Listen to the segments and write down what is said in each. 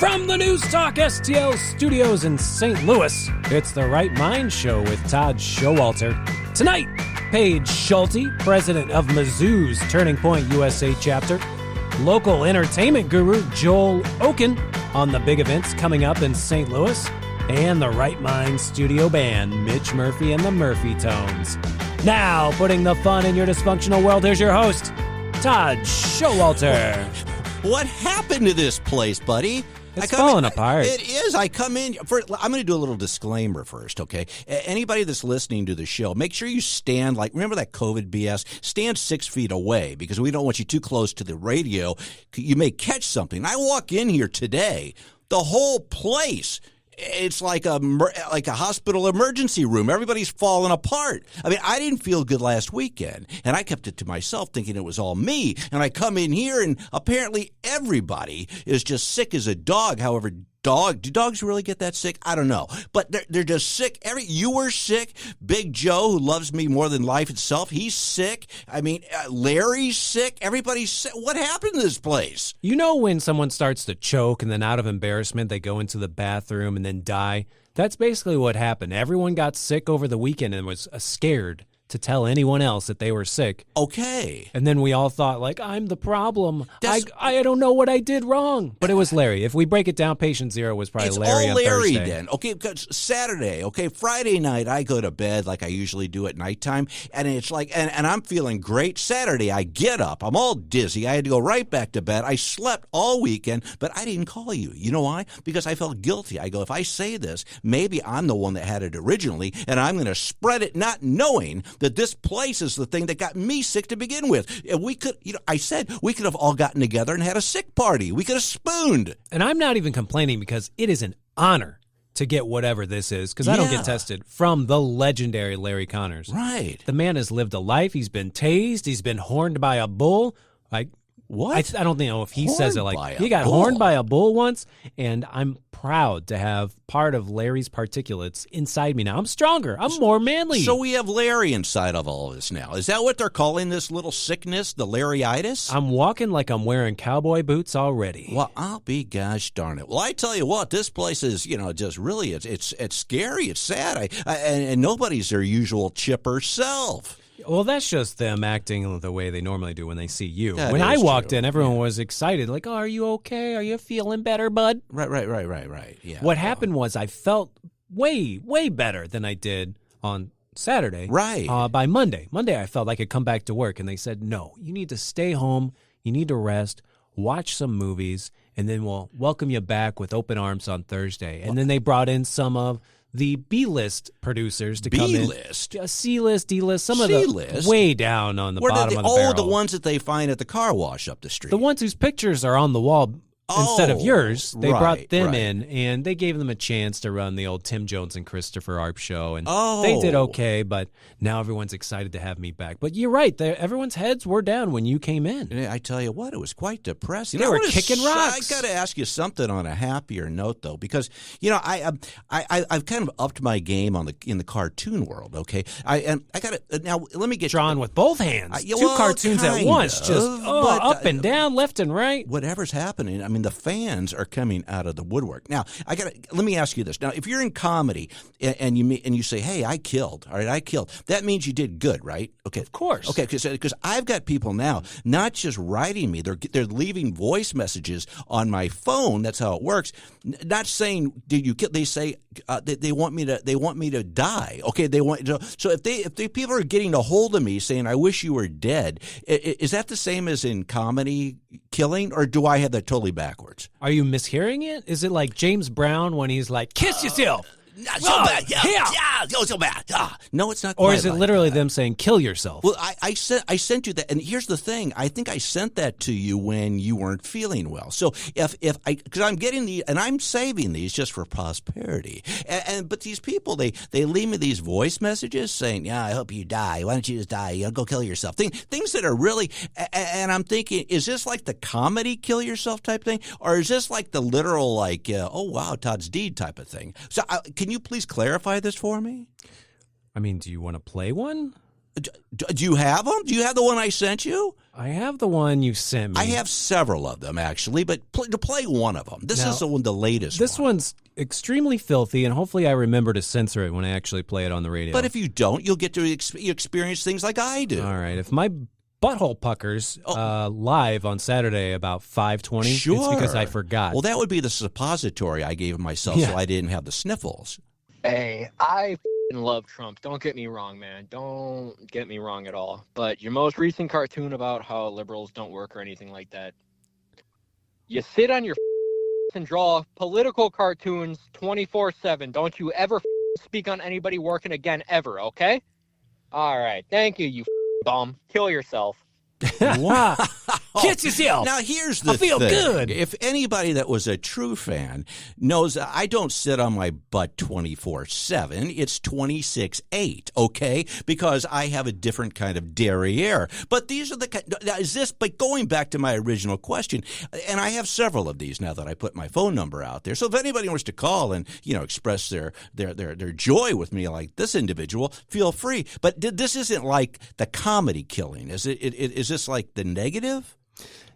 From the News Talk STL studios in St. Louis, it's the Right Mind Show with Todd Schulte. Tonight, Paige Schulte, president of Mizzou's Turning Point USA chapter, local entertainment guru Joel Okun on the big events coming up in St. Louis, and the Right Mind studio band, Mitch Murphy and the Murphy Tones. Now, putting the fun in your dysfunctional world, here's your host, Todd Schulte. What happened to this place, buddy? It's falling apart. It is. I come in. I'm going to do a little disclaimer first, okay? Anybody that's listening to the show, make sure you stand, remember that COVID BS? Stand 6 feet away because we don't want you too close to the radio. You may catch something. I walk in here today, the whole place, it's like a hospital emergency room. Everybody's falling apart. I mean, I didn't feel good last weekend, and I kept it to myself thinking it was all me. And I come in here, and apparently everybody is just sick as a dog. However, do dogs really get that sick? I don't know. But they're just sick. You were sick. Big Joe, who loves me more than life itself, he's sick. I mean, Larry's sick. Everybody's sick. What happened to this place? You know when someone starts to choke and then out of embarrassment they go into the bathroom and then die? That's basically what happened. Everyone got sick over the weekend and was scared to tell anyone else that they were sick. Okay. And then we all thought, I'm the problem. I don't know what I did wrong. But it was Larry. If we break it down, patient zero was probably Larry on Thursday. It's all Larry then. Okay, because Saturday, Friday night, I go to bed like I usually do at nighttime, and it's and I'm feeling great. Saturday, I get up. I'm all dizzy. I had to go right back to bed. I slept all weekend, but I didn't call you. You know why? Because I felt guilty. I go, if I say this, maybe I'm the one that had it originally, and I'm going to spread it not knowing that this place is the thing that got me sick to begin with. We could, I said we could have all gotten together and had a sick party. We could have spooned. And I'm not even complaining because it is an honor to get whatever this is because I don't get tested from the legendary Larry Connors. Right. The man has lived a life. He's been tased. He's been horned by a bull. What? I don't know if he says it he got bull. Horned by a bull once, and I'm proud to have part of Larry's particulates inside me now. I'm stronger. I'm more manly. So we have Larry inside of all of this now. Is that what they're calling this little sickness, the Larryitis? I'm walking like I'm wearing cowboy boots already. Well, I'll be gosh darn it. Well, I tell you what, this place is, just really, it's scary. It's sad. And nobody's their usual chipper self. Well, that's just them acting the way they normally do when they see you. That when I walked true. in, everyone was excited. Like, oh, are you okay? Are you feeling better, bud? Right. Yeah. What happened was I felt way, way better than I did on Saturday. Right. By Monday. Monday, I felt like I could come back to work, and they said, no, you need to stay home. You need to rest, watch some movies, and then we'll welcome you back with open arms on Thursday. And then they brought in some of the B-list producers to come in. B-list? C-list, D-list, some C-list? of the way down on the bottom of the barrel. The ones that they find at the car wash up the street. The ones whose pictures are on the wall instead of yours. They brought them in, and they gave them a chance to run the old Tim Jones and Christopher Arp show, and they did okay, but now everyone's excited to have me back. But you're right. Everyone's heads were down when you came in. And I tell you what, it was quite depressing. They were kicking rocks. I got to ask you something on a happier note, though, because, I've kind of upped my game in the cartoon world, okay? I got to, now, let me get drawn with both hands. Two cartoons at once, just up and down, left and right. Whatever's happening, I mean, the fans are coming out of the woodwork. Now, let me ask you this. Now, if you're in comedy and you say, hey, I killed, all right, I killed, that means you did good, right? Okay. Of course. Okay, because I've got people now not just writing me, they're leaving voice messages on my phone. That's how it works. Not saying, did you kill, they say they want me to die. Okay, so if people are getting a hold of me saying, I wish you were dead, is that the same as in comedy killing, or do I have that totally backwards? Are you mishearing it? Is it like James Brown when he's like, kiss yourself? Not so bad. Yeah, so bad. No, it's not. Or is it literally them saying, kill yourself? Well, I sent you that, and here's the thing. I think I sent that to you when you weren't feeling well. So because I'm getting these, and I'm saving these just for prosperity. But these people, they leave me these voice messages saying, yeah, I hope you die. Why don't you just die? You go kill yourself. Things that are really, and I'm thinking, is this like the comedy kill yourself type thing, or is this like the literal oh wow, Todd's deed type of thing? So can you please clarify this for me? I mean, do you want to play one? Do you have them? Do you have the one I sent you? I have the one you sent me. I have several of them, actually, but to play one of them. This is the latest This one's extremely filthy, and hopefully I remember to censor it when I actually play it on the radio. But if you don't, you'll get to experience things like I do. All right. If my butthole puckers live on Saturday about 5:20, sure. It's because I forgot. Well, that would be the suppository I gave myself so I didn't have the sniffles. Hey, I love Trump. Don't get me wrong, man. Don't get me wrong at all. But your most recent cartoon about how liberals don't work or anything like that, you sit on your and draw political cartoons 24/7. Don't you ever speak on anybody working again, ever, okay? All right. Thank you, you bum. Kill yourself. Wow. Kiss yourself. Now, here's the I feel thing. good. If anybody that was a true fan knows I don't sit on my butt 24/7. It's 26/8, okay? Because I have a different kind of derriere. But these are but going back to my original question, and I have several of these now that I put my phone number out there. So if anybody wants to call and, express their joy with me like this individual, feel free. But this isn't like the comedy killing. Is it? Is this like the negative?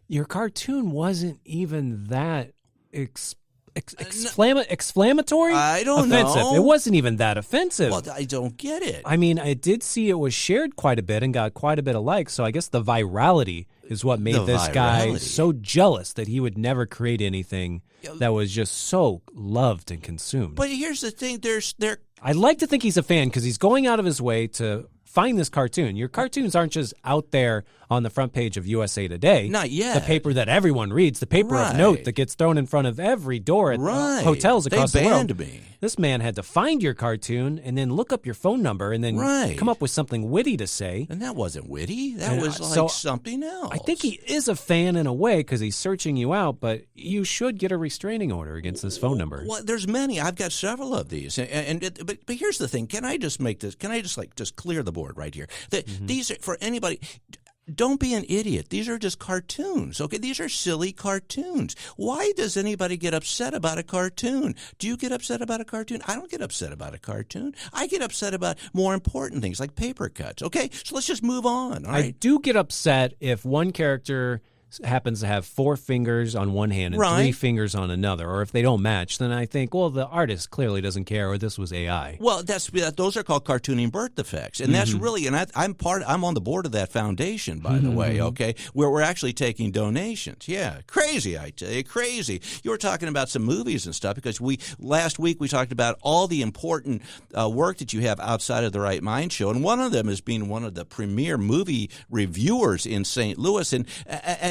Your cartoon wasn't even that exclamatory? I don't offensive. know. It wasn't even that offensive. Well, I don't get it. I mean, I did see it was shared quite a bit and got quite a bit of likes, so I guess the virality is what made this guy so jealous that he would never create anything that was just so loved and consumed. But here's the thing. I'd like to think he's a fan because he's going out of his way to find this cartoon. Your cartoons aren't just out there on the front page of USA Today. Not yet. The paper that everyone reads, the paper of note that gets thrown in front of every door at hotels across the world. They banned me. This man had to find your cartoon and then look up your phone number and then come up with something witty to say. And that wasn't witty. That was like something else. I think he is a fan in a way because he's searching you out, but you should get a restraining order against this phone number. Well, there's many. I've got several of these. But here's the thing. Can I just make this? Can I just clear the board right here? These are for anybody. Don't be an idiot. These are just cartoons, okay? These are silly cartoons. Why does anybody get upset about a cartoon? Do you get upset about a cartoon? I don't get upset about a cartoon. I get upset about more important things like paper cuts, okay? So let's just move on, all right? I do get upset if one character happens to have 4 fingers on one hand and 3 fingers on another, or if they don't match, then I think, well, the artist clearly doesn't care, or this was AI. Well, those are called cartooning birth defects, and that's really, and I'm on the board of that foundation, by the way, okay, where we're actually taking donations. Yeah, crazy, I tell you, crazy. You were talking about some movies and stuff because last week we talked about all the important work that you have outside of the Right Mind Show, and one of them is being one of the premier movie reviewers in St. Louis, and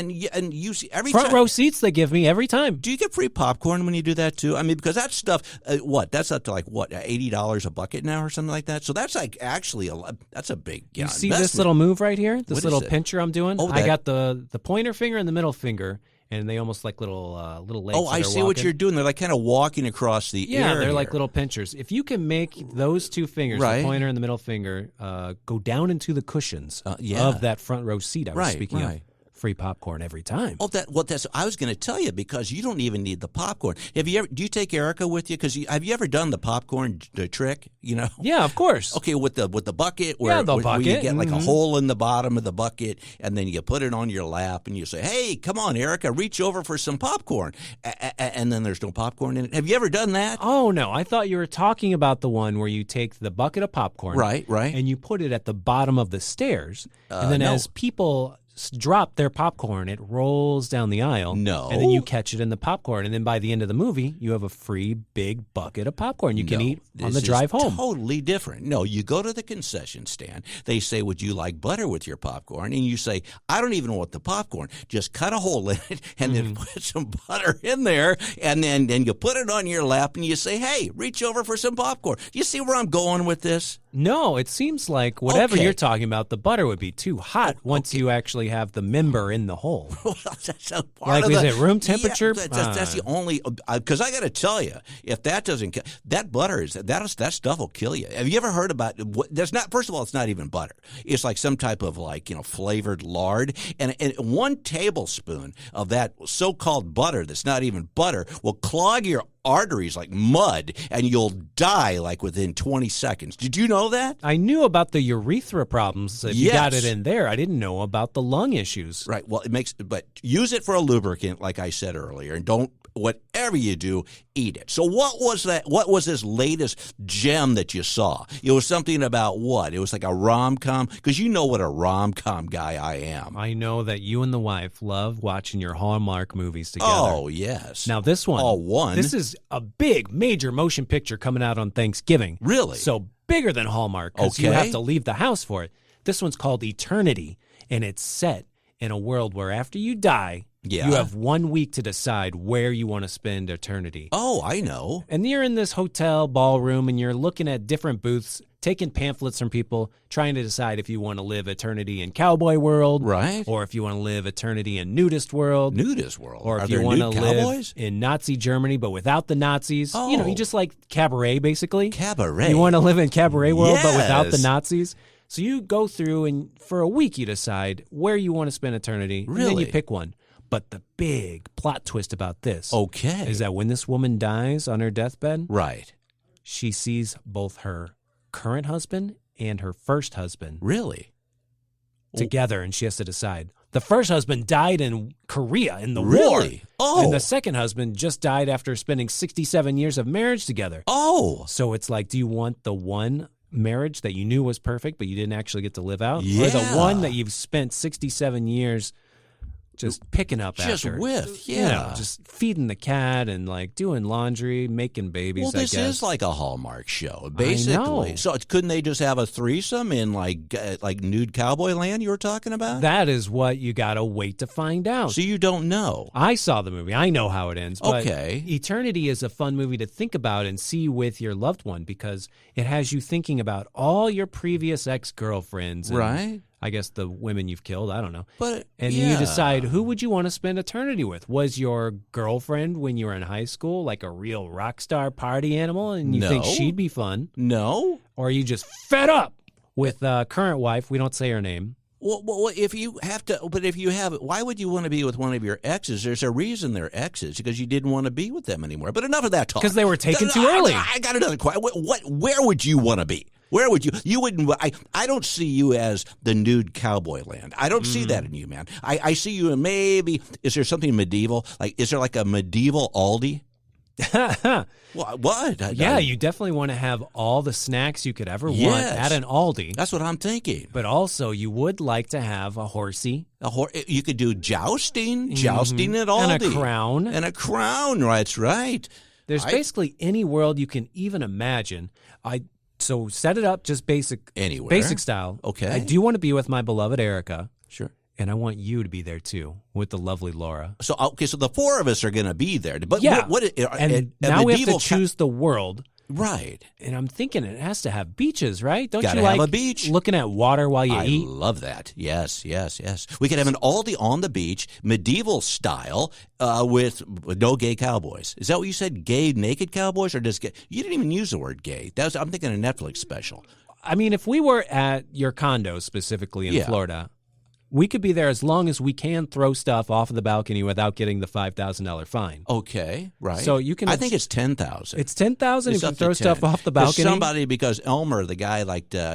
you see every front row seats they give me every time. Do you get free popcorn when you do that too? I mean, because that stuff, that's up to like $80 a bucket now or something like that. So that's like actually that's a big You see investment. this little move right here? This What little is it? pincher I'm doing? Oh, I got the pointer finger and the middle finger, and they almost like little legs. Oh, I see what you're doing. They're like kind of walking across the air. Yeah, they're here. like little pinchers. If you can make those 2 fingers, the pointer and the middle finger, go down into the cushions of that front row seat I was speaking of. Free popcorn every time. Oh, I was going to tell you because you don't even need the popcorn. Do you take Erica with you? Because have you ever done the popcorn trick? Yeah, of course. Okay, with the bucket, where you get like a hole in the bottom of the bucket, and then you put it on your lap, and you say, "Hey, come on, Erica, reach over for some popcorn," and then there's no popcorn in it. Have you ever done that? Oh no, I thought you were talking about the one where you take the bucket of popcorn, right, and you put it at the bottom of the stairs, and then as people drop their popcorn, it rolls down the aisle. No. And then you catch it in the popcorn. And then by the end of the movie, you have a free big bucket of popcorn you can eat on the drive home. Totally different. No, you go to the concession stand. They say, "Would you like butter with your popcorn?" And you say, "I don't even want the popcorn. Just cut a hole in it and then put some butter in there. And then you put it on your lap and you say, 'Hey, reach over for some popcorn.'" Do you see where I'm going with this? No, it seems like whatever you're talking about, the butter would be too hot once you actually have the member in the hole. That's a part is it room temperature? Yeah, that's the only, because I got to tell you, if that doesn't, that butter that stuff will kill you. Have you ever heard about? There's not. First of all, it's not even butter. It's like some type of flavored lard, and 1 tablespoon of that so-called butter that's not even butter will clog your arteries like mud, and you'll die like within 20 seconds. Did you know that? I knew about the urethra problems if you Yes. got it in there. I didn't know about the lung issues. Right. Well, but use it for a lubricant, like I said earlier, and don't, whatever you do, eat it. So what was that? What was this latest gem that you saw? It was something about what? It was like a rom-com? Because you know what a rom-com guy I am. I know that you and the wife love watching your Hallmark movies together. Oh, yes. Now this one. Oh, one? This is a big, major motion picture coming out on Thanksgiving. Really? So bigger than Hallmark because you Okay. have to leave the house for it. This one's called Eternity, and it's set in a world where after you die, Yeah. you have 1 week to decide where you want to spend eternity. Oh, I know. And you're in this hotel ballroom, and you're looking at different booths, taking pamphlets from people, trying to decide if you want to live eternity in cowboy world, Right. or if you want to live eternity in nudist world, Nudist world. or Are if you there want to nude live cowboys? in Nazi Germany but without the Nazis. You know, Oh. you just like cabaret, basically. Cabaret. You want to live in cabaret world but without the Yes. Nazis. So you go through, and for a week you decide where you want to spend eternity, and then you Really? pick one. But the big plot twist about this Okay. is that when this woman dies on her deathbed, Right. she sees both her current husband and her first husband Really? together, and she has to decide. The first husband died in Korea in the war. Really? Oh. And the second husband just died after spending 67 years of marriage together. Oh. So it's like, do you want the one marriage that you knew was perfect but you didn't actually get to live out? Or Yeah. the one that you've spent 67 years just picking up Just after? with, You know, yeah. just feeding the cat and like doing laundry, making babies, Well, this I guess. is like a Hallmark show, basically. know. So couldn't they just have a threesome in like nude cowboy land you were talking about? That is what you got to wait to find out. So you don't know. I saw the movie. I know how it ends. But Okay. Eternity is a fun movie to think about and see with your loved one because it has you thinking about all your previous ex-girlfriends. And Right. I guess the women you've killed. I don't know. But And yeah. you decide who would you want to spend eternity with? Was your girlfriend when you were in high school like a real rock star party animal and you think No. she'd be fun? No. Or are you just fed up with current wife? We don't say her name. Well, if you have to, but if you have, why would you want to be with one of your exes? There's a reason they're exes because you didn't want to be with them anymore. But enough of that talk. Because they were taken too early. I got another question. Where would you want to be? Where would you? You wouldn't. I don't see you as the nude cowboy land. I don't see that in you, man. I see you in maybe. Is there something medieval? Like, is there like a medieval Aldi? What? Yeah, you definitely want to have all the snacks you could ever want Yes. at an Aldi. That's what I'm thinking. But also, you would like to have a horsey You could do jousting at Aldi, and a crown. and a crown. That's right. There's basically any world you can even imagine. So set it up just Anywhere. basic style. Okay. I do want to be with my beloved Erica, Sure. and I want you to be there too with the lovely Laura. So so the four of us are going to be there. But Yeah. what And now we have to choose the world. Right. And I'm thinking it has to have beaches, right? Don't Gotta you like have a beach. looking at water while you I eat? love that. Yes. We could have an Aldi on the beach, medieval style, with no gay cowboys. Is that what you said? Gay naked cowboys, or just gay? You didn't even use the word gay. I'm thinking a Netflix special. I mean, if we were at your condo specifically in Yeah. Florida, we could be there as long as we can throw stuff off of the balcony without getting the $5,000 fine. Okay, right. So you can. I think it's 10,000. It's 10,000 if you up to throw stuff 10. off the balcony. Because Elmer, the guy,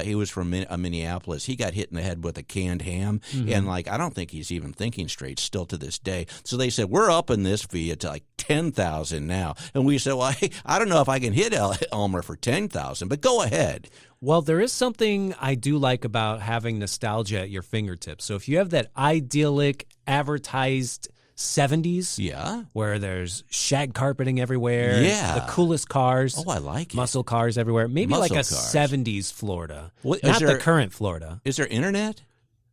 he was from Minneapolis. He got hit in the head with a canned ham, and I don't think he's even thinking straight still to this day. So they said, we're upping this fee to like 10,000 now, and we said, well, I don't know if I can hit Elmer for 10,000, but go ahead. Well, there is something I do like about having nostalgia at your fingertips. So if you have that idyllic advertised 70s, Yeah. where there's shag carpeting everywhere, Yeah. the coolest cars, Oh, I like it. muscle cars everywhere, maybe like a Muscle cars. 70s Florida, What- is not the there- current Florida. Is there internet?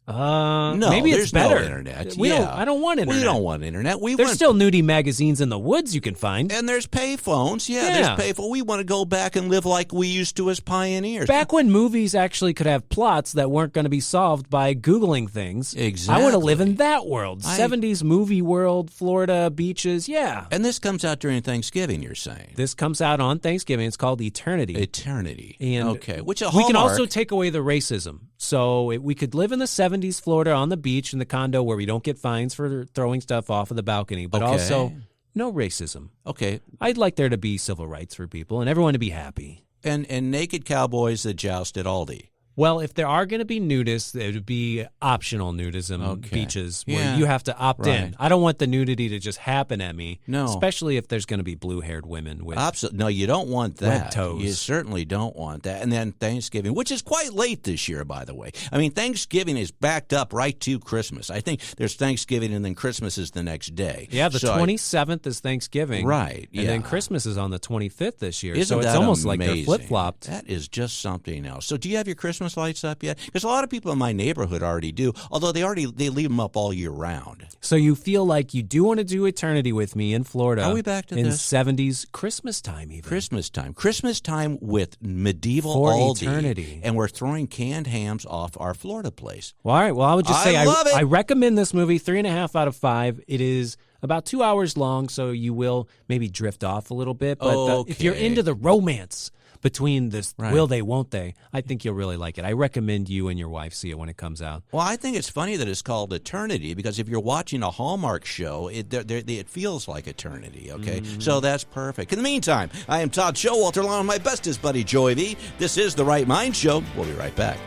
No, there's maybe it's better. no internet. We Yeah. I don't want internet. We don't want internet. We There's want still nudie magazines in the woods you can find. And there's payphones. Yeah, Yeah. there's payphone. We want to go back and live like we used to as pioneers. Back when movies actually could have plots that weren't going to be solved by Googling things. I want to live in that world. 70s movie world, Florida, beaches, yeah. And this comes out during Thanksgiving, you're saying? This comes out on Thanksgiving. It's called Eternity. Eternity. And okay. Which a we can Hallmark. also take away the racism. So we could live in the 70s Florida on the beach in the condo where we don't get fines for throwing stuff off of the balcony, but Okay. also No racism. Okay. I'd like there to be civil rights for people and everyone to be happy. And naked cowboys that joust at Aldi. Well, if there are going to be nudists, it would be optional nudism beaches where you have to opt in. I don't want the nudity to just happen at me. No. Especially if there's going to be blue-haired women with No, you don't want that. red toes. You certainly don't want that. And then Thanksgiving, which is quite late this year, by the way. I mean, Thanksgiving is backed up right to Christmas. I think there's Thanksgiving and then Christmas is the next day. Yeah, the 27th is Thanksgiving. Right, And then Christmas is on the 25th this year. Isn't so it's that almost amazing? like they're flip-flopped. That is just something else. So do you have your Christmas lights up yet? Because a lot of people in my neighborhood already do, although they leave them up all year round. So you feel like you do want to do eternity with me in Florida. Are we back to in this? 70s Christmas time even. Christmas time with medieval For Aldi. eternity. And we're throwing canned hams off our Florida place. Well, all right. Well, I would just say love it. I recommend this movie, 3.5 out of 5. It is about 2 hours long, so you will maybe drift off a little bit. But if you're into the romance between this will they, won't they, I think you'll really like it. I recommend you and your wife see it when it comes out. Well, I think it's funny that it's called Eternity because if you're watching a Hallmark show, it feels like eternity, okay? So that's perfect. In the meantime, I am Todd Showalter along with my bestest buddy, Joey V. This is The Right Mind Show. We'll be right back.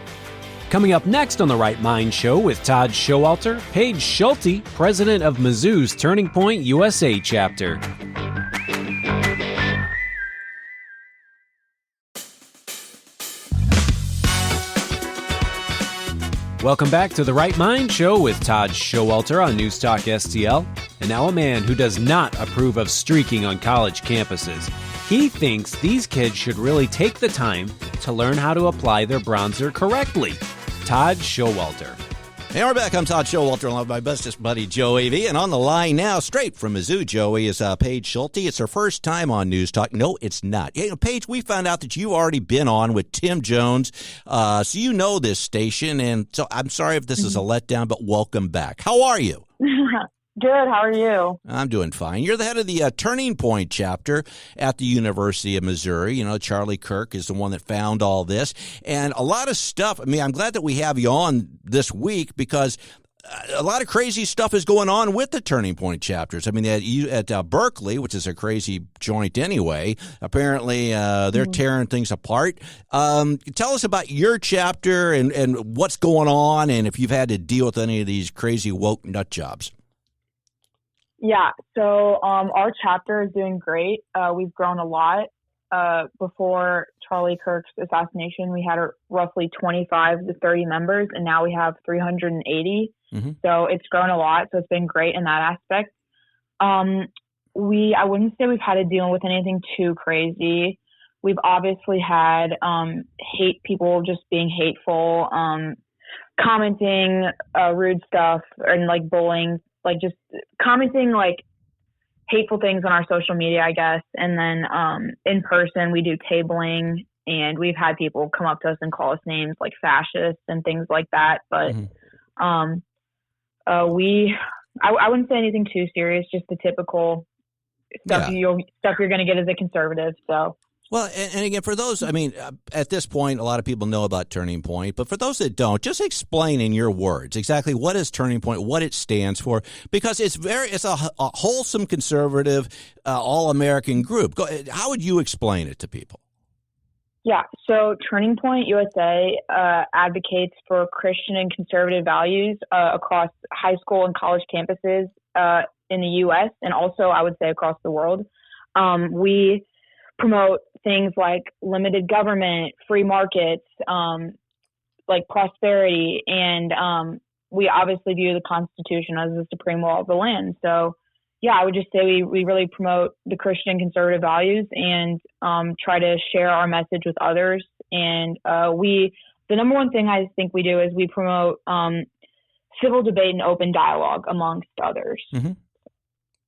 Coming up next on The Right Mind Show with Todd Showalter, Paige Schulte, president of Mizzou's Turning Point USA chapter. Welcome back to The Right Mind Show with Todd Showalter on News Talk STL. And now a man who does not approve of streaking on college campuses. He thinks these kids should really take the time to learn how to apply their bronzer correctly. Todd Showalter. Hey, we're back. I'm Todd Showalter along with my bestest buddy, Joey V. And on the line now, straight from Mizzou, Joey, is Paige Schulte. It's her first time on News Talk. No, it's not. Hey, Paige, we found out that you've already been on with Tim Jones. So you know this station. And so I'm sorry if this is a letdown, but welcome back. How are you? Good. How are you? I'm doing fine. You're the head of the Turning Point chapter at the University of Missouri. You know, Charlie Kirk is the one that found all this. And a lot of stuff. I mean, I'm glad that we have you on this week because a lot of crazy stuff is going on with the Turning Point chapters. I mean, at Berkeley, which is a crazy joint anyway, apparently they're tearing things apart. Tell us about your chapter and what's going on and if you've had to deal with any of these crazy woke nut jobs. Yeah, so our chapter is doing great. We've grown a lot. Before Charlie Kirk's assassination, we had roughly 25 to 30 members, and now we have 380. So it's grown a lot. So it's been great in that aspect. I wouldn't say we've had to deal with anything too crazy. We've obviously had people just being hateful, commenting rude stuff, and like bullying. Like just commenting like hateful things on our social media, I guess. And then in person, we do tabling, and we've had people come up to us and call us names like fascists and things like that. But I wouldn't say anything too serious, just the typical stuff you're going to get as a conservative. So. Well, and again, for those, I mean, at this point, a lot of people know about Turning Point, but for those that don't, just explain in your words exactly what is Turning Point, what it stands for, because it's a wholesome conservative, all-American group. How would you explain it to people? Yeah, so Turning Point USA advocates for Christian and conservative values across high school and college campuses in the U.S. and also, I would say, across the world. We promote things like limited government, free markets, like prosperity, and we obviously view the Constitution as the supreme law of the land. So, yeah, I would just say we really promote the Christian conservative values and try to share our message with others. And the number one thing I think we do is we promote civil debate and open dialogue amongst others.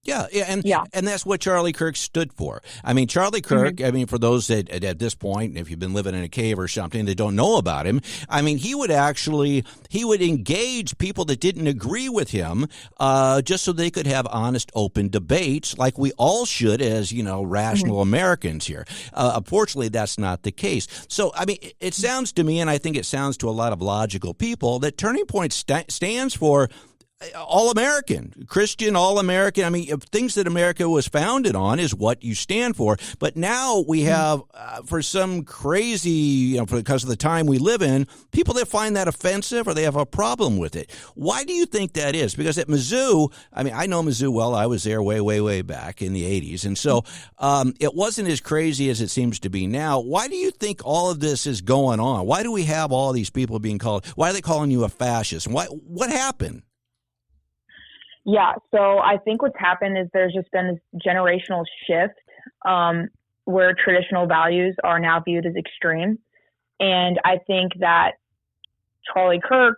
Yeah, and that's what Charlie Kirk stood for. I mean, Charlie Kirk, I mean, for those that at this point, if you've been living in a cave or something, that don't know about him, I mean, he would engage people that didn't agree with him just so they could have honest, open debates like we all should as, rational Americans here. Unfortunately, that's not the case. So, I mean, it sounds to me, and I think it sounds to a lot of logical people, that Turning Point stands for all-American, Christian, all-American. I mean, things that America was founded on is what you stand for. But now we have, for some crazy, because of the time we live in, people that find that offensive or they have a problem with it. Why do you think that is? Because at Mizzou, I mean, I know Mizzou well. I was there way, way, way back in the 80s. And so it wasn't as crazy as it seems to be now. Why do you think all of this is going on? Why do we have all these people being called? Why are they calling you a fascist? What happened? Yeah, so I think what's happened is there's just been this generational shift where traditional values are now viewed as extreme. And I think that Charlie Kirk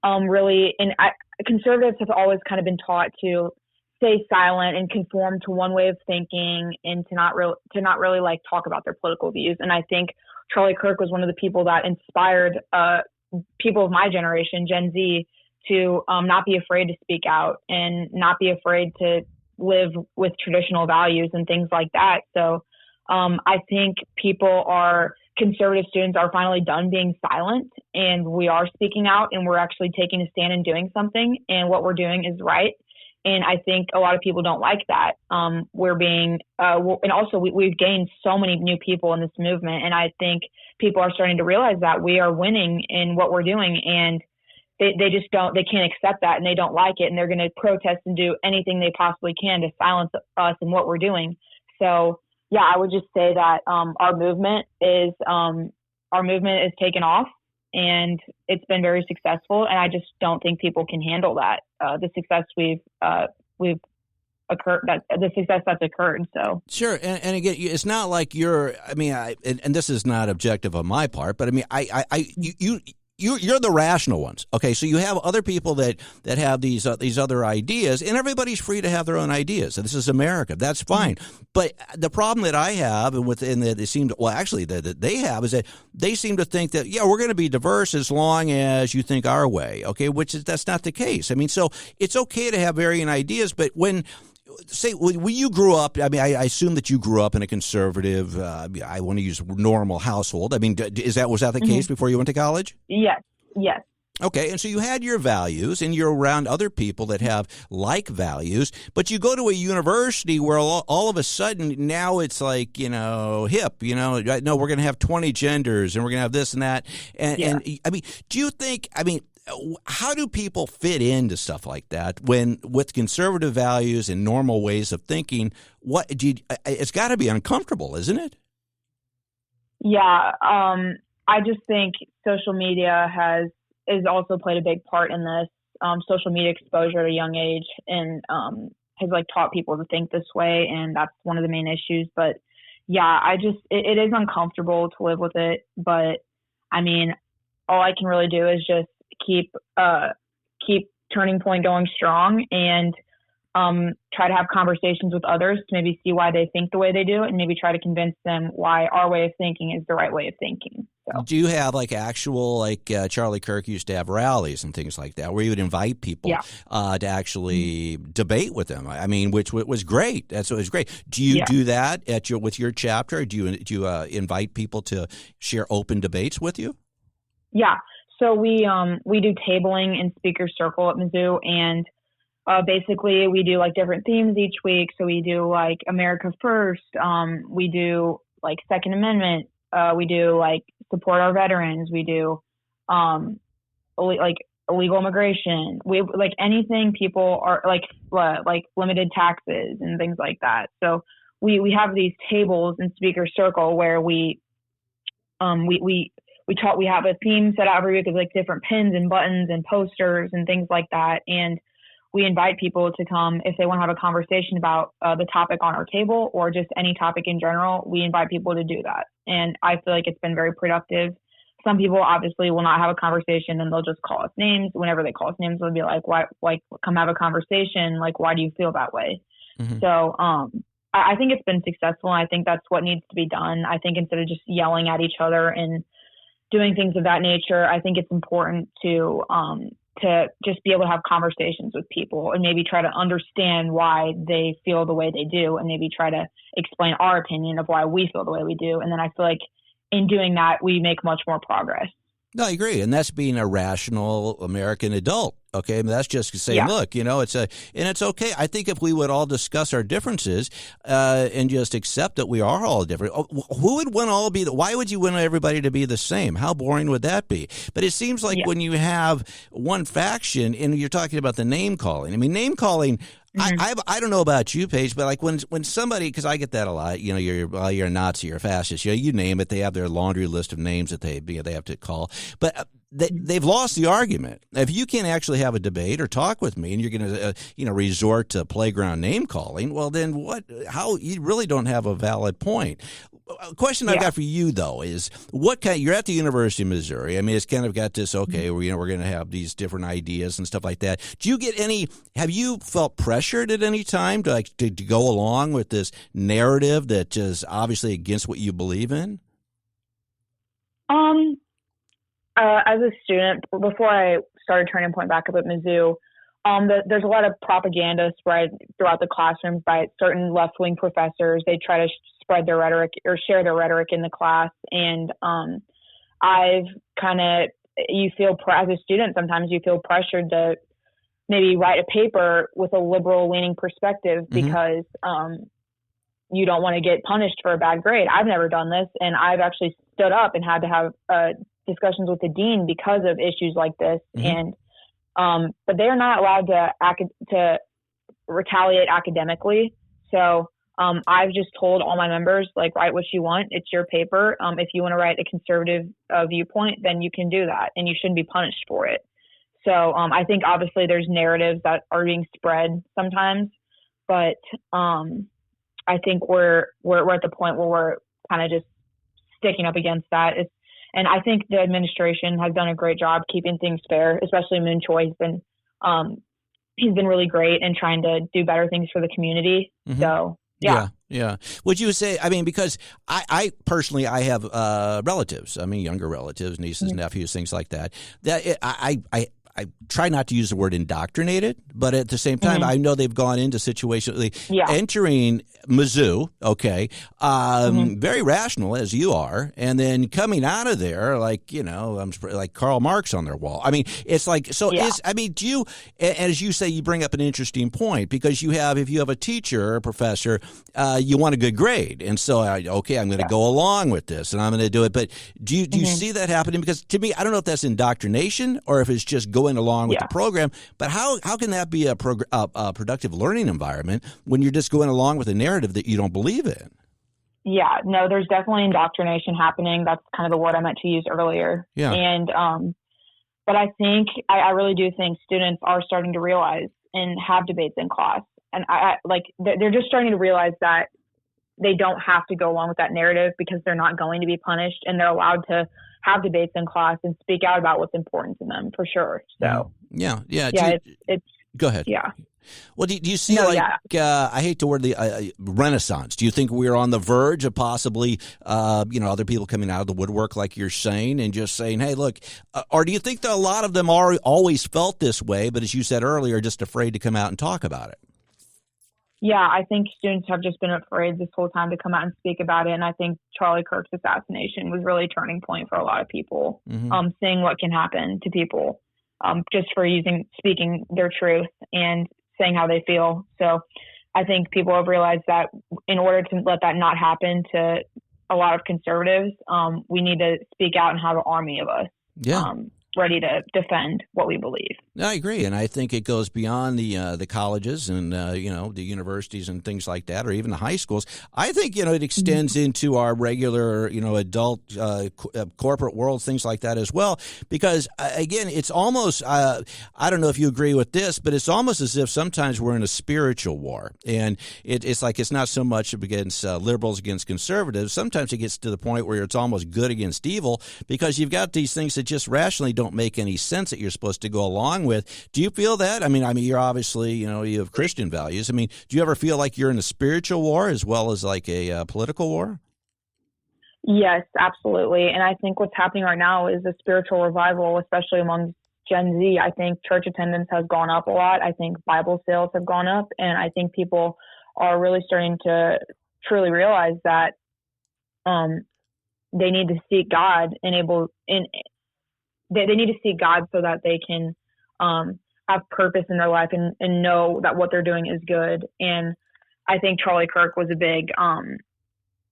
conservatives have always kind of been taught to stay silent and conform to one way of thinking and to not really like talk about their political views. And I think Charlie Kirk was one of the people that inspired people of my generation, Gen Z, to not be afraid to speak out and not be afraid to live with traditional values and things like that. So I think conservative students are finally done being silent, and we are speaking out, and we're actually taking a stand and doing something, and what we're doing is right. And I think a lot of people don't like that. And also we've gained so many new people in this movement, and I think people are starting to realize that we are winning in what we're doing, and they can't accept that, and they don't like it, and they're going to protest and do anything they possibly can to silence us and what we're doing. So yeah, I would just say that our movement is taken off, and it's been very successful. And I just don't think people can handle that the success the success that's occurred. So sure, and again, it's not like and this is not objective on my part, but I mean, You're the rational ones, okay? So you have other people that have these other ideas, and everybody's free to have their own ideas. And this is America. That's fine. But the problem that I have, that they have, is that they seem to think that we're going to be diverse as long as you think our way, okay? That's not the case. I mean, so it's okay to have varying ideas, but when you grew up, I mean, I assume that you grew up in a conservative, I want to use normal household. I mean, was that the case before you went to college? Yes. Okay, and so you had your values, and you're around other people that have like values, but you go to a university where all of a sudden now it's like, hip, no, we're going to have 20 genders, and we're going to have this and that. And I mean, do you think, how do people fit into stuff like that with conservative values and normal ways of thinking? It's got to be uncomfortable, isn't it? Yeah, I just think social media has also played a big part in this. Social media exposure at a young age and has taught people to think this way, and that's one of the main issues. But yeah, it is uncomfortable to live with it. But I mean, all I can really do is just keep Turning Point going strong and try to have conversations with others to maybe see why they think the way they do, and maybe try to convince them why our way of thinking is the right way of thinking. So. Do you have actual Charlie Kirk used to have rallies and things like that where you would invite people to actually debate with them? I mean, which was great. It was great. Do you do that with your chapter? Do you invite people to share open debates with you? Yeah. So we do tabling and speaker circle at Mizzou, and basically we do different themes each week. So we do America First. We do Second Amendment. We do support our veterans. We do illegal immigration. We anything people are limited taxes and things like that. So we have these tables in speaker circle where we have a theme set out every week of different pins and buttons and posters and things like that. And we invite people to come if they want to have a conversation about the topic on our table or just any topic in general. We invite people to do that. And I feel like it's been very productive. Some people obviously will not have a conversation and they'll just call us names. Whenever they call us names, they'll be like, why, come have a conversation. Why do you feel that way? Mm-hmm. So, I think it's been successful. And I think that's what needs to be done. I think instead of just yelling at each other and doing things of that nature, I think it's important to just be able to have conversations with people and maybe try to understand why they feel the way they do, and maybe try to explain our opinion of why we feel the way we do. And then I feel like in doing that, we make much more progress. No, I agree, and that's being a rational American adult. Okay, I mean, that's just saying, look, it's okay. I think if we would all discuss our differences and just accept that we are all different, who would want all be? Why would you want everybody to be the same? How boring would that be? But it seems like when you have one faction, and you're talking about the name calling. I mean, name calling. I don't know about you, Paige, but like when somebody, because I get that a lot, you're a Nazi, you're a fascist, you name it, they have their laundry list of names that they have to call, but they've lost the argument. If you can't actually have a debate or talk with me, and you're going to resort to playground name calling, well then what? How you really don't have a valid point. A question I've got for you though is you're at the University of Missouri. I mean, it's kind of got this, okay, we're going to have these different ideas and stuff like that. Have you felt pressured at any time to go along with this narrative that is obviously against what you believe in? As a student, before I started Turning Point back up at Mizzou, there's a lot of propaganda spread throughout the classrooms by certain left-wing professors. They try to spread their rhetoric or share their rhetoric in the class. And as a student, sometimes you feel pressured to maybe write a paper with a liberal-leaning perspective because you don't want to get punished for a bad grade. I've never done this, and I've actually stood up and had to have discussions with the dean because of issues like this. And but they're not allowed to retaliate academically. So I've just told all my members, write what you want. It's your paper. If you want to write a conservative viewpoint, then you can do that, and you shouldn't be punished for it. So I think obviously there's narratives that are being spread sometimes, but I think we're at the point where we're kind of just sticking up against that. And I think the administration has done a great job keeping things fair, especially Moon Choi. He's been really great in trying to do better things for the community. So, yeah. Would you say, I mean, because I personally, I have relatives, younger relatives, nieces, nephews, things like that, I try not to use the word indoctrinated, but at the same time, I know they've gone into situations, entering Mizzou, okay, very rational as you are, and then coming out of there like Karl Marx on their wall. I mean, it's like, so do you, as you say, you bring up an interesting point, because if you have a teacher or a professor, you want a good grade, and so I'm going to go along with this, and I'm going to do it. But do you see that happening? Because to me, I don't know if that's indoctrination or if it's just going along with the program, but how can that be a productive learning environment when you're just going along with a narrative that you don't believe in? Yeah, no, there's definitely indoctrination happening. That's kind of the word I meant to use earlier. Yeah. And but I think I really do think students are starting to realize and have debates in class, and they're just starting to realize that they don't have to go along with that narrative because they're not going to be punished, and they're allowed to have debates in class and speak out about what's important to them, for sure. So it's go ahead. Yeah. Well, do you see I hate the word the renaissance? Do you think we're on the verge of possibly other people coming out of the woodwork, like you're saying, and just saying, hey, look, or do you think that a lot of them are always felt this way, but as you said earlier, just afraid to come out and talk about it? Yeah, I think students have just been afraid this whole time to come out and speak about it. And I think Charlie Kirk's assassination was really a turning point for a lot of people, seeing what can happen to people just for speaking their truth and saying how they feel. So I think people have realized that in order to let that not happen to a lot of conservatives, we need to speak out and have an army of us. Ready to defend what we believe. I agree, and I think it goes beyond the colleges and the universities and things like that, or even the high schools. I think it extends into our regular adult corporate world, things like that as well. Because again, it's almost I don't know if you agree with this, but it's almost as if sometimes we're in a spiritual war, and it's like it's not so much against liberals against conservatives. Sometimes it gets to the point where it's almost good against evil, because you've got these things that just rationally don't make any sense that you're supposed to go along with. Do you feel that? I mean, you're obviously, you have Christian values. I mean, do you ever feel like you're in a spiritual war as well as like a political war? Yes, absolutely. And I think what's happening right now is a spiritual revival, especially among Gen Z. I think church attendance has gone up a lot. I think Bible sales have gone up. And I think people are really starting to truly realize that they need to seek God they need to see God so that they can have purpose in their life and know that what they're doing is good. And I think Charlie Kirk was a big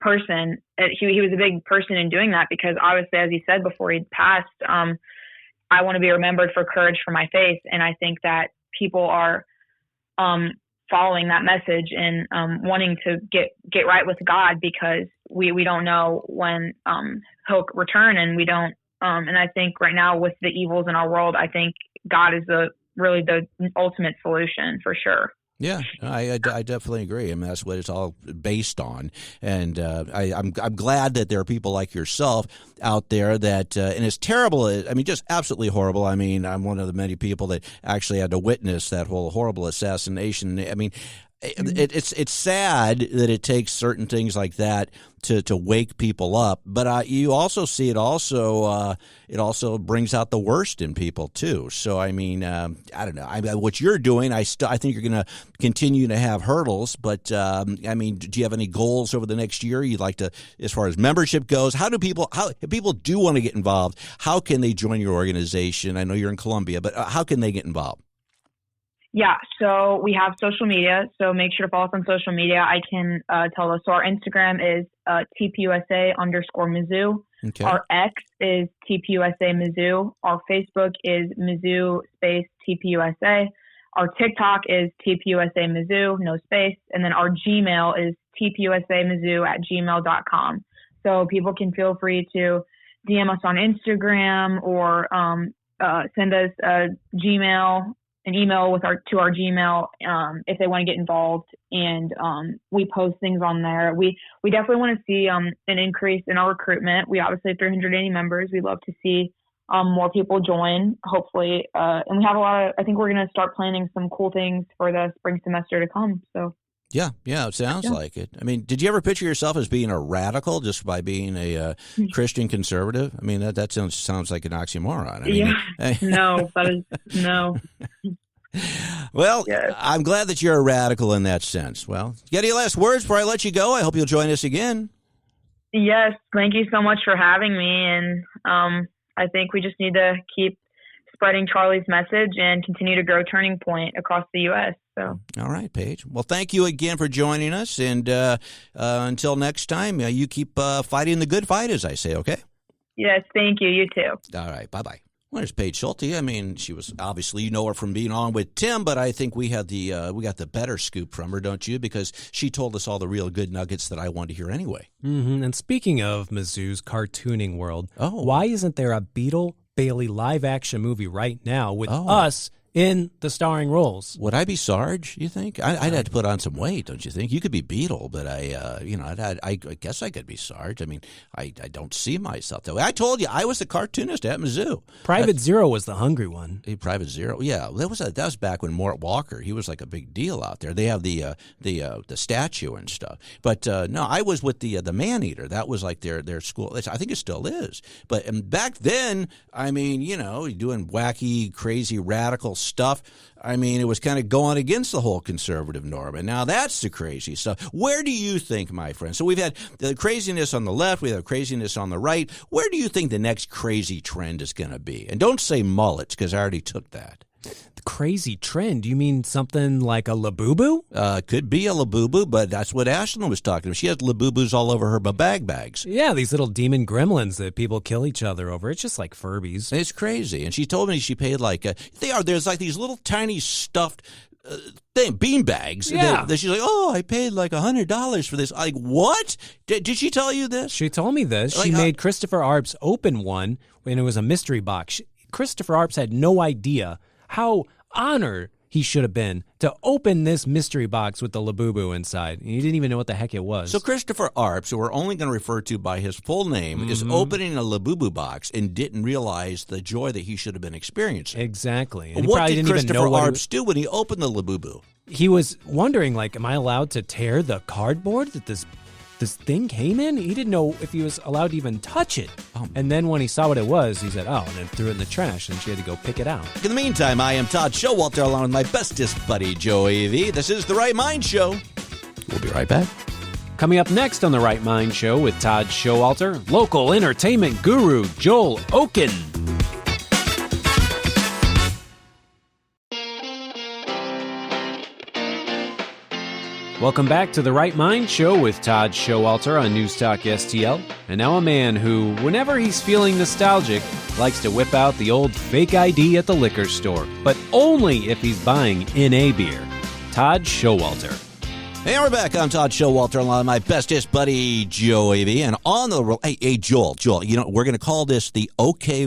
person. He was a big person in doing that, because obviously, as he said before he passed, I want to be remembered for courage for my faith. And I think that people are following that message and wanting to get right with God, because we don't know when he'll return, and we don't. And I think right now, with the evils in our world, I think God is really the ultimate solution for sure. Yeah, I definitely agree. I mean, that's what it's all based on. And I'm glad that there are people like yourself out there that, and it's terrible. I mean, just absolutely horrible. I mean, I'm one of the many people that actually had to witness that whole horrible assassination. I mean, it's sad that it takes certain things like that to wake people up, but you also see it also brings out the worst in people too. So I mean, I don't know. What you're doing, I think you're going to continue to have hurdles, but I mean, do you have any goals over the next year you'd like to, as far as membership goes? How if people do want to get involved, how can they join your organization? I know you're in Columbia, but how can they get involved? Yeah, so we have social media, so make sure to follow us on social media. I can tell us. So our Instagram is TPUSA_Mizzou. Okay. Our X is TPUSA Mizzou. Our Facebook is Mizzou space TPUSA. Our TikTok is TPUSA Mizzou, no space. And then our Gmail is TPUSAMizzou@gmail.com. So people can feel free to DM us on Instagram or send us an email to our Gmail if they want to get involved, and we post things on there. We definitely want to see an increase in our recruitment. We obviously have 380 members. We'd love to see more people join, hopefully, and we have a lot of. I think we're going to start planning some cool things for the spring semester to come. So. Yeah, it sounds like it. I mean, did you ever picture yourself as being a radical just by being a Christian conservative? I mean, that sounds like an oxymoron. I mean, no, that is no. Well, yes. I'm glad that you're a radical in that sense. Well, you got any last words before I let you go? I hope you'll join us again. Yes, thank you so much for having me, and I think we just need to keep spreading Charlie's message and continue to grow Turning Point across the U.S. So, all right, Paige. Well, thank you again for joining us, and until next time, you keep fighting the good fight, as I say. Okay. Yes, thank you. You too. All right. Bye-bye. Well, there's Paige Schulte. I mean, she was obviously, you know her from being on with Tim, but I think we got the better scoop from her, don't you? Because she told us all the real good nuggets that I wanted to hear anyway. Mm-hmm. And speaking of Mizzou's cartooning world, why isn't there a Beetle Bailey live-action movie right now with us in the starring roles? Would I be Sarge, you think? I'd have to put on some weight, don't you think? You could be Beetle, but I guess I could be Sarge. I mean, I don't see myself that way. I told you, I was the cartoonist at Mizzou. Private Zero was the hungry one. Private Zero, yeah. That was back when Mort Walker, he was like a big deal out there. They have the statue and stuff. But no, I was with the Man-Eater. That was like their school. I think it still is. But back then, I mean, doing wacky, crazy, radical stuff. I mean, it was kind of going against the whole conservative norm, and now that's the crazy stuff. Where do you think, my friend? So we've had the craziness on the left, we have craziness on the right. Where do you think the next crazy trend is going to be? And don't say mullets, because I already took that. The crazy trend? You mean something like a Labubu? Could be a Labubu, but that's what Ashlyn was talking about. She has Labubus all over her bags. Yeah, these little demon gremlins that people kill each other over. It's just like Furbies. It's crazy. And she told me she paid there's like these little tiny stuffed bean bags. Yeah. She's like, I paid like $100 for this. Like, what? Did she tell you this? She told me this. She made Christopher Arps open one when it was a mystery box. Christopher Arps had no idea how honored he should have been to open this mystery box with the Labubu inside. He didn't even know what the heck it was. So Christopher Arps, who we're only going to refer to by his full name, is opening a Labubu box and didn't realize the joy that he should have been experiencing. Exactly. And what did Christopher Arps do when he opened the Labubu? He was wondering, am I allowed to tear the cardboard that this thing came in? He didn't know if he was allowed to even touch it. And then when he saw what it was, he said, and then threw it in the trash, and she had to go pick it out. In the meantime, I am Todd Showalter, along with my bestest buddy, Joey V. This is The Right Mind Show. We'll be right back. Coming up next on The Right Mind Show with Todd Showalter, local entertainment guru Joel Okun. Welcome back to The Right Mind Show with Todd Showalter on News Talk STL. And now a man who, whenever he's feeling nostalgic, likes to whip out the old fake ID at the liquor store, but only if he's buying NA beer. Todd Showalter. Hey, we're back. I'm Todd Showalter, along with my bestest buddy, Joey V. And on the hey, Joel, we're going to call this the OK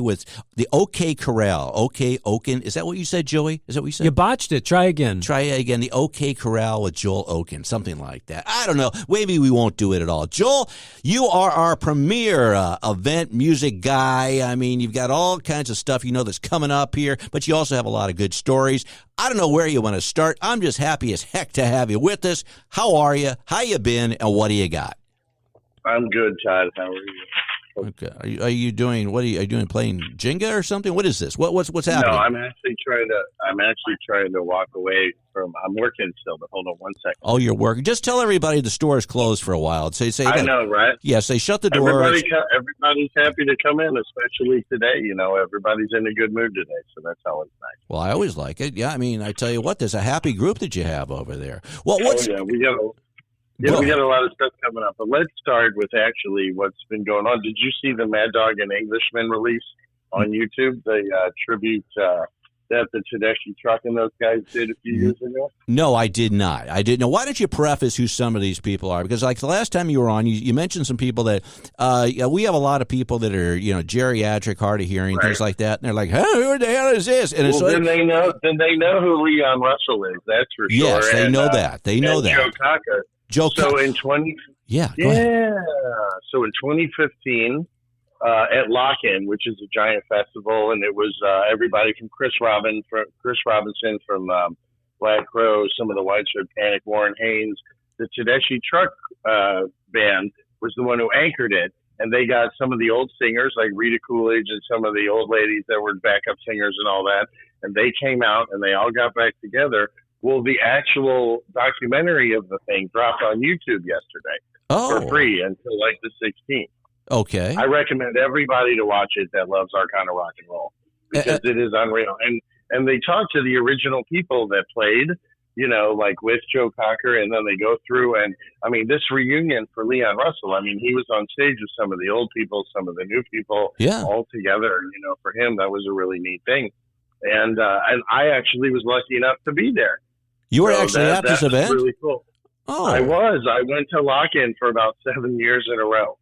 Corral. OK Okun. Is that what you said, Joey? Is that what you said? You botched it. Try again. Try it again. The OK Corral with Joel Okun. Something like that. I don't know. Maybe we won't do it at all. Joel, you are our premier event music guy. I mean, you've got all kinds of stuff that's coming up here, but you also have a lot of good stories. I don't know where you want to start. I'm just happy as heck to have you with us. How are you? How you been? And what do you got? I'm good, Todd. How are you? Okay. Are you doing? What are you doing? Playing Jenga or something? What is this? What's happening? No, I'm actually trying to walk away from. I'm working still, but hold on one second. Oh, you're working. Just tell everybody the store is closed for a while. Say. I know, right? Yeah. Say shut the door. Everybody's happy to come in, especially today. Everybody's in a good mood today, so that's always nice. Well, I always like it. Yeah. I mean, I tell you what, there's a happy group that you have over there. Well, we got a lot of stuff coming up, but let's start with actually what's been going on. Did you see the Mad Dog and Englishman release on YouTube? The tribute that the Tedeschi Truck and those guys did a few years ago? No, I did not. I didn't know. Why don't you preface who some of these people are? Because like the last time you were on, you mentioned some people that we have a lot of people that are geriatric, hard of hearing, things like that, and they're like, "Hey, who the hell is this?" And then they know who Leon Russell is. That's for sure. Yes, they know that. They know that. Joe Cocker. So in 2015, at Lock-In, which is a giant festival, and it was everybody from Chris Robinson from Black Crow, some of the Whiteshirt Panic, Warren Haynes. The Tedeschi Truck band was the one who anchored it, and they got some of the old singers like Rita Coolidge and some of the old ladies that were backup singers and all that, and they came out and they all got back together. Well, the actual documentary of the thing dropped on YouTube yesterday for free until like the 16th. Okay. I recommend everybody to watch it that loves our kind of rock and roll because it is unreal. And they talk to the original people that played, like with Joe Cocker, and then they go through and, I mean, this reunion for Leon Russell, I mean, he was on stage with some of the old people, some of the new people, all together. For him, that was a really neat thing. And I actually was lucky enough to be there. You were actually at this event? Really cool. Oh, I was. I went to Lock-In for about 7 years in a row.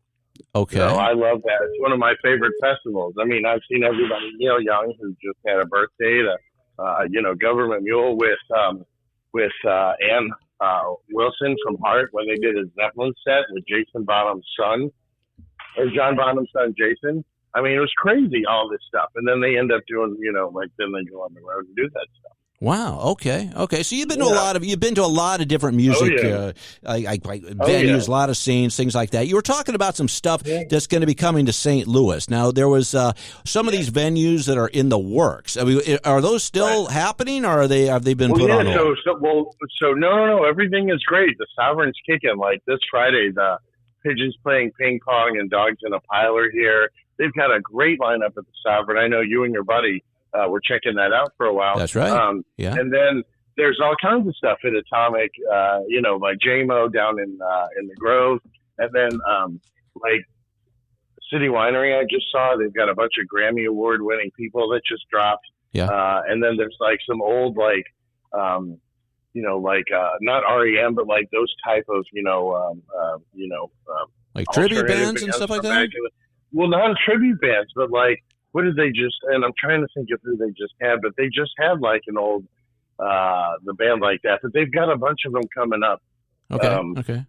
Okay. So I love that. It's one of my favorite festivals. I mean, I've seen everybody, Neil Young, who just had a birthday, Government Mule with Ann Wilson from Heart when they did a Zeppelin set with Jason Bonham's son, or John Bonham's son, Jason. I mean, it was crazy, all this stuff. And then they end up doing, then they go on the road and do that stuff. Wow. Okay. So you've been to a lot of different music venues, a lot of scenes, things like that. You were talking about some stuff that's going to be coming to St. Louis. Now there was some of these venues that are in the works. I mean, are those still happening, or have they been put on hold? So no. Everything is great. The Sovereign's kicking. Like this Friday, the Pigeons playing ping pong and Dogs in a Pile are here. They've got a great lineup at the Sovereign. I know you and your buddy. We're checking that out for a while. That's right. And then there's all kinds of stuff at Atomic, like JMO down in the Grove. And then, like City Winery, I just saw, they've got a bunch of Grammy Award winning people that just dropped. Yeah. And then there's like some old, not REM, but like those type of, like tribute bands and stuff like that? Well, not tribute bands, but like, what did they just, and I'm trying to think of who they just had, but they just had like an old, the band like that, but they've got a bunch of them coming up. Okay.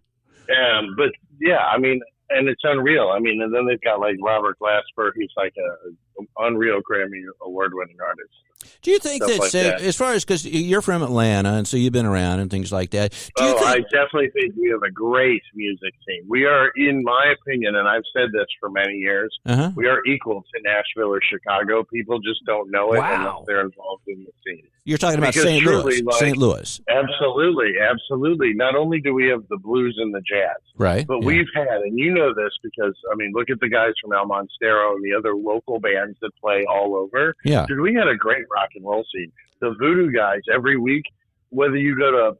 But yeah, I mean, and it's unreal. I mean, and then they've got like Robert Glasper, who's like a unreal Grammy award winning artist. Do you think that, as far as, because you're from Atlanta, and so you've been around and things like that. I definitely think we have a great music scene. We are, in my opinion, and I've said this for many years, we are equal to Nashville or Chicago. People just don't know it unless they're involved in the scene. You're talking about St. Louis. St. Louis. Absolutely. Not only do we have the blues and the jazz, right? But we've had, and you know this because, I mean, look at the guys from El Monstero and the other local bands that play all over. Yeah. Dude, we had a great rock and roll scene. The Voodoo guys, every week, whether you go to,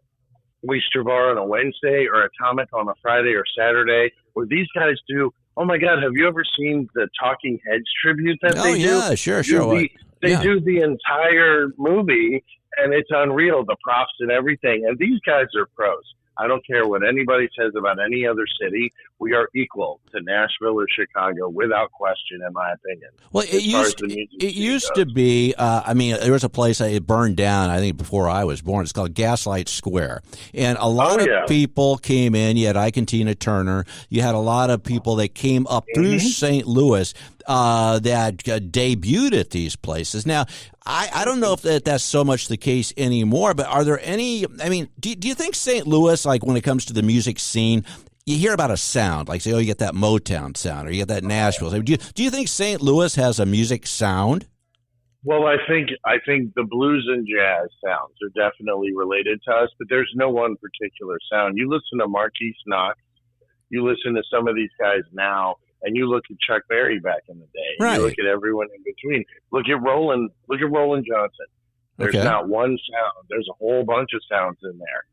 Oyster Bar on a Wednesday or Atomic on a Friday or Saturday, where these guys do. Oh my God! Have you ever seen the Talking Heads tribute that they do? Oh yeah, sure. They do the entire movie, and it's unreal. The props and everything, and these guys are pros. I don't care what anybody says about any other city. We are equal to Nashville or Chicago without question, in my opinion. Well, it used to be, there was a place that it burned down, I think, before I was born. It's called Gaslight Square. And a lot of people came in. You had Ike and Tina Turner. You had a lot of people that came up through St. Louis that debuted at these places. Now, I don't know if that's so much the case anymore, but are there any, do you think St. Louis, like when it comes to the music scene, you hear about a sound, like say, you get that Motown sound or you get that Nashville sound. Do you think St. Louis has a music sound? Well, I think the blues and jazz sounds are definitely related to us, but there's no one particular sound. You listen to Marquise Knox, you listen to some of these guys now, and you look at Chuck Berry back in the day. Right. You look at everyone in between. Look at Roland Johnson. There's not one sound. There's a whole bunch of sounds in there.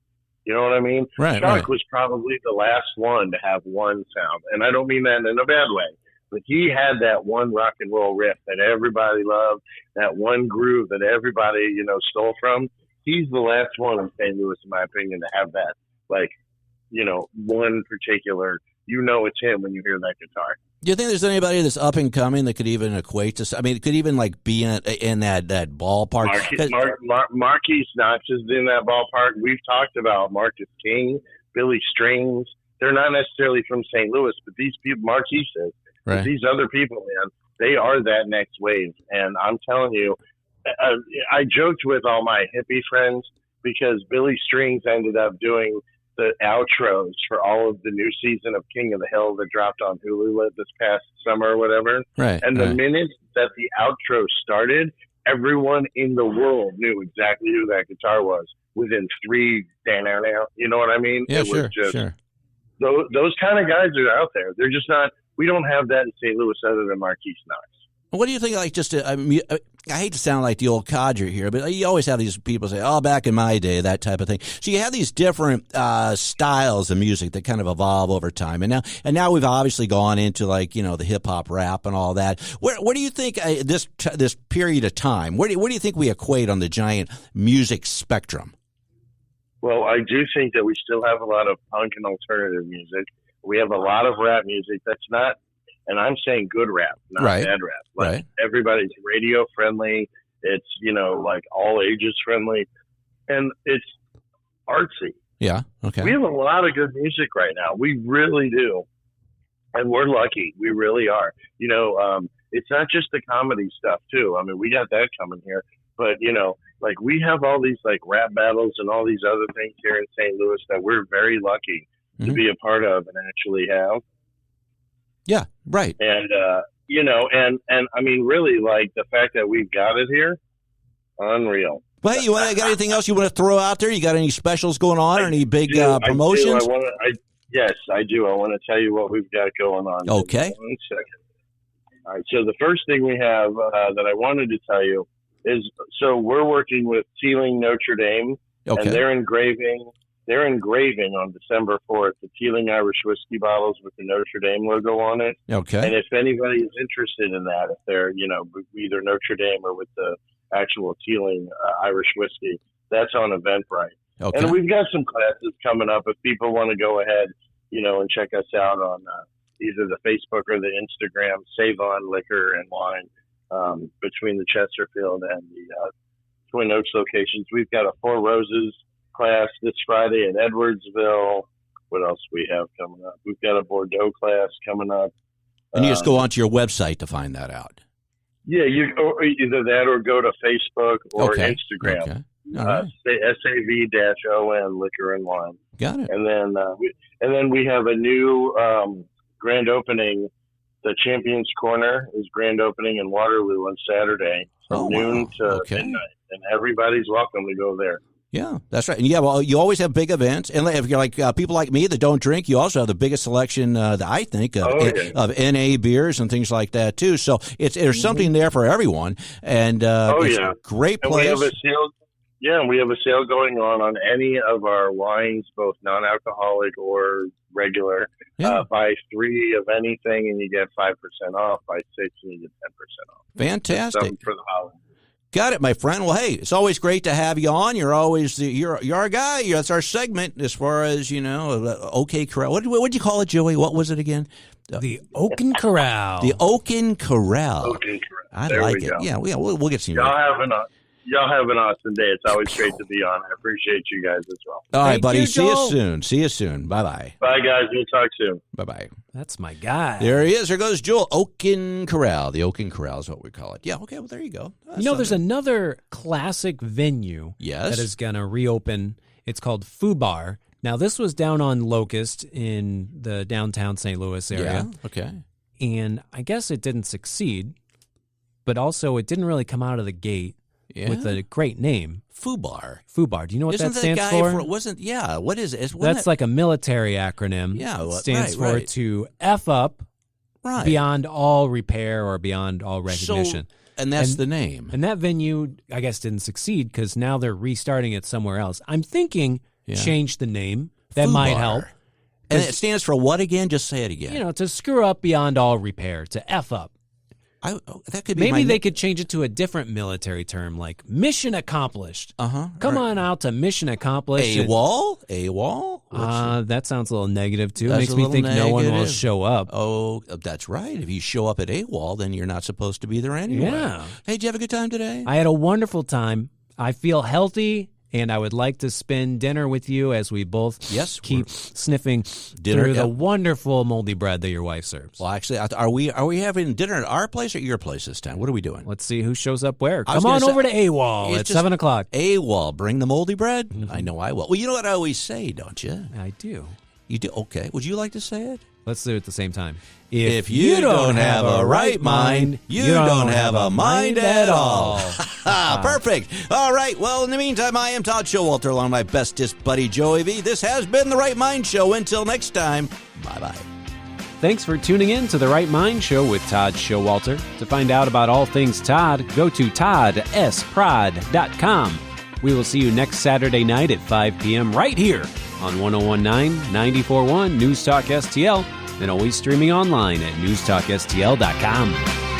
You know what I mean? Right. Chuck was probably the last one to have one sound. And I don't mean that in a bad way. But he had that one rock and roll riff that everybody loved, that one groove that everybody, stole from. He's the last one in St. Louis, in my opinion, to have that, one particular, it's him when you hear that guitar. Do you think there's anybody that's up and coming that could even equate to? It could even be in that ballpark. Marquise Knox is in that ballpark. We've talked about Marcus King, Billy Strings. They're not necessarily from St. Louis, but these people, Marquise is. Right. But these other people, man, they are that next wave. And I'm telling you, I joked with all my hippie friends because Billy Strings ended up doing the outros for all of the new season of King of the Hill that dropped on Hulu this past summer or whatever. Right. And the minute that the outro started, everyone in the world knew exactly who that guitar was within 3 you know what I mean? Yeah, it was sure. Those kind of guys are out there. They're just not, we don't have that in St. Louis other than Marquise Knox. What do you think, I hate to sound like the old codger here, but you always have these people say, back in my day, that type of thing. So you have these different styles of music that kind of evolve over time. And now we've obviously gone into the hip hop rap and all that. Where do you think this period of time, where do you think we equate on the giant music spectrum? Well, I do think that we still have a lot of punk and alternative music. We have a lot of rap music that's not, and I'm saying good rap, not bad rap. Everybody's radio friendly. It's, all ages friendly. And it's artsy. Yeah. Okay. We have a lot of good music right now. We really do. And we're lucky. We really are. It's not just the comedy stuff too. We got that coming here, but we have all these rap battles and all these other things here in St. Louis that we're very lucky to be a part of and actually have. Yeah, right. And, really, the fact that we've got it here, unreal. Well, hey, got anything else you want to throw out there? You got any specials going on or any big promotions? Yes, I do. I want to tell you what we've got going on. Okay. 1 second. All right, so the first thing we have that I wanted to tell you is, so we're working with Teeling Notre Dame, and they're engraving on December 4th the Teeling Irish whiskey bottles with the Notre Dame logo on it. Okay. And if anybody is interested in that, if they're, either Notre Dame or with the actual Teeling Irish whiskey, that's on Eventbrite. Okay. And we've got some classes coming up if people want to go ahead, and check us out on either the Facebook or the Instagram, Save On Liquor and Wine, between the Chesterfield and the Twin Oaks locations. We've got a Four Roses class this Friday in Edwardsville. What else we have coming up? We've got a Bordeaux class coming up. And you just go onto your website to find that out. Yeah, either that or go to Facebook or Instagram. Okay. Right. SAV-ON Liquor and Wine. Got it. And then we have a new grand opening. The Champions Corner is grand opening in Waterloo on Saturday from noon to midnight, and everybody's welcome to go there. Yeah, that's right. And you always have big events. And if you're like people like me that don't drink, you also have the biggest selection that I think of NA beers and things like that too. So there's something there for everyone. And it's a great place. Yeah, and we have a sale going on any of our wines, both non-alcoholic or regular. Yeah. Buy 3 of anything and you get 5% off. Buy 6 and you get 10% off. Fantastic. Something for the holidays. Got it, my friend. Well, hey, it's always great to have you on. You're always you're our guy. That's our segment as far as, OK Corral. What did you call it, Joey? What was it again? The Okun Corral. The Okun Corral. Okun Corral. I There like we it. go. Yeah, we'll get some. Y'all have an awesome day. It's always great to be on. I appreciate you guys as well. All right, Thank buddy. you, See you Joel. soon. See you soon. Bye-bye. Bye, guys. We'll talk soon. Bye-bye. That's my guy. There he is. There goes Joel. Okun Corral. The Okun Corral is what we call it. Yeah, okay. Well, there you go. That's There's something. another classic venue Yes. that is going to reopen. It's called Foo Bar. Now, this was down on Locust in the downtown St. Louis area. Yeah, okay. And I guess it didn't succeed, but also it didn't really come out of the gate with a great name. Foo Bar. Foo Bar. Do you know what Isn't that stands guy for? what is it? That's like a military acronym. Yeah, It stands for right. to F up right. beyond all repair or beyond all recognition. And that's the name. And that venue, I guess, didn't succeed because now they're restarting it somewhere else. I'm thinking change the name. That Foo might Bar. help. And it stands for what again? Just say it again. To screw up beyond all repair, to F up. That could be Maybe they could change it to a different military term, like mission accomplished. Come on out to mission accomplished. AWOL? AWOL? That sounds a little negative, too. That's Makes a me little think no one will negative. show up. Oh, that's right. If you show up at AWOL, then you're not supposed to be there anyway. Yeah. Hey, did you have a good time today? I had a wonderful time. I feel healthy, and I would like to spend dinner with you as we both keep sniffing Dinner, through the yep. wonderful moldy bread that your wife serves. Well, actually, are we having dinner at our place or your place this time? What are we doing? Let's see who shows up where. I was Come on gonna over say- to AWOL It's at just- 7 o'clock. AWOL, bring the moldy bread? I know I will. Well, you know what I always say, don't you? I do. You do? Okay. Would you like to say it? Let's do it at the same time. If you don't have a right mind, you don't have a mind at all. Perfect. All right. Well, in the meantime, I am Todd Showalter along with my bestest buddy, Joey V. This has been The Right Mind Show. Until next time, bye-bye. Thanks for tuning in to The Right Mind Show with Todd Showalter. To find out about all things Todd, go to toddsprod.com. We will see you next Saturday night at 5 p.m. right here on 101.9, 94.1 News Talk STL, and always streaming online at newstalkstl.com.